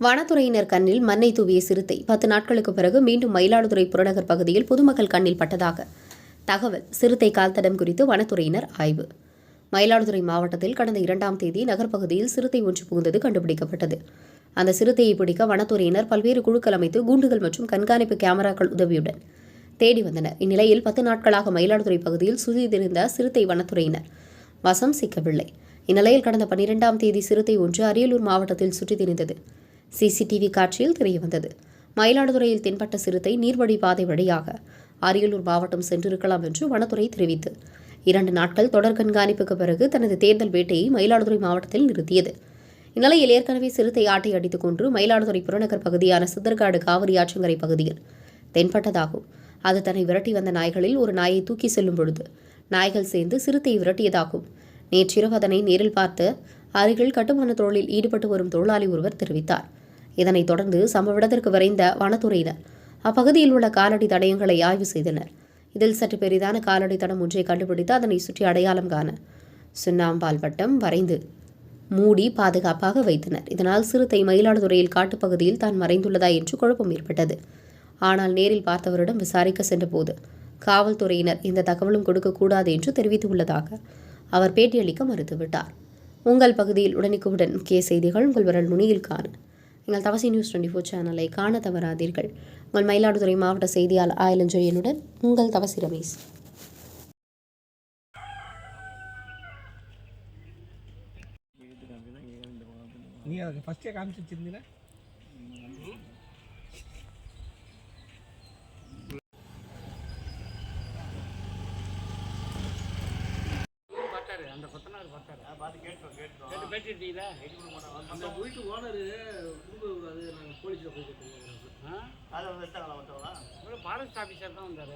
வனத்துறையினர் கண்ணில் மண்ணை தூவிய சிறுத்தை 10 நாட்களுக்கு பிறகு மீண்டும் மயிலாடுதுறை புறநகர் பகுதியில் பொதுமக்கள் கண்ணில் பட்டதாக தகவல். சிறுத்தை கால்தடம் குறித்து வனத்துறையினர் ஆய்வு. மயிலாடுதுறை மாவட்டத்தில் கடந்த 2ஆம் தேதி நகர்ப்பகுதியில் சிறுத்தை ஒன்று புகுந்தது கண்டுபிடிக்கப்பட்டது. அந்த சிறுத்தையை பிடிக்க வனத்துறையினர் பல்வேறு குழுக்கள் அமைத்து கூண்டுகள் மற்றும் கண்காணிப்பு கேமராக்கள் உதவியுடன் தேடி வந்தனர். இந்நிலையில் 10 நாட்களாக மயிலாடுதுறை பகுதியில் சுற்றித்திரிந்த சிறுத்தை வனத்துறையினர் வசம் சிக்கவில்லை. இந்நிலையில் கடந்த 12ஆம் தேதி சிறுத்தை ஒன்று அரியலூர் மாவட்டத்தில் சுற்றித் திரிந்தது சிசிடிவி காட்சியில் தெரியவந்தது. மயிலாடுதுறையில் தென்பட்ட சிறுத்தை நீர்வழி பாதை வழியாக அரியலூர் மாவட்டம் சென்றிருக்கலாம் என்று வனத்துறை தெரிவித்து 2 நாட்கள் தொடர் கண்காணிப்புக்கு பிறகு தனது தேர்தல் வேட்டையை மயிலாடுதுறை மாவட்டத்தில் நிறுத்தியது. இந்நிலையில் ஏற்கனவே சிறுத்தை ஆட்டை அடித்துக் கொன்று மயிலாடுதுறை புறநகர் பகுதியான சித்தர்காடு காவிரி ஆற்றங்கரை பகுதியில் தென்பட்டதாகும். அது தன்னை விரட்டி வந்த நாய்களில் ஒரு நாயை தூக்கி செல்லும் பொழுது நாய்கள் சேர்ந்து சிறுத்தை விரட்டியதாகும். நேற்றிரவு அதனை நேரில் பார்த்து அருகில் கட்டுமான தொழிலில் ஈடுபட்டு வரும் தொழிலாளி ஒருவர் தெரிவித்தார். இதனைத் தொடர்ந்து சம்பவ இடத்திற்கு விரைந்த வனத்துறையினர் அப்பகுதியில் உள்ள காலடி தடயங்களை ஆய்வு செய்தனர். இதில் சற்று பெரிதான காலடி தடம் ஒன்றை கண்டுபிடித்து அதனை சுற்றி அடையாளம் காண சுண்ணாம்பால் வட்டம் வரைந்து மூடி பாதுகாப்பாக வைத்தனர். இதனால் சிறுத்தை மயிலாடுதுறையில் காட்டுப்பகுதியில் தான் மறைந்துள்ளதா என்று குழப்பம் ஏற்பட்டது. ஆனால் நேரில் பார்த்தவரிடம் விசாரிக்க சென்றபோது காவல்துறையினர் இந்த தகவலும் கொடுக்கக்கூடாது என்று தெரிவித்துள்ளதாக அவர் பேட்டியளிக்க மறுத்துவிட்டார். உங்கள் பகுதியில் உடனுக்குடன் முக்கிய செய்திகள் உங்கள் விரல் நுனியில் காண எங்கள் தவசி நியூஸ் 24 சேனலை காண தவறாதீர்கள். உங்கள் மயிலாடுதுறை மாவட்ட செய்தியாளர் ஆயலஞ்சொயனுடன் உங்கள் தவசி ரமேஷ். நீ அதை ஃபஸ்ட்டே காமிச்சு வச்சிருந்தீங்க. அந்த கொத்தனார் பார்த்தாரு பார்த்து கேட்டு பேட்டிட்டீங்களா? அந்த வீட்டு ஓனரு அது நாங்கள் போலீஸில் போய் கேட்டுருக்கோம். அதை வந்து ஃபாரஸ்ட் ஆஃபீஸர் தான் வந்தார்.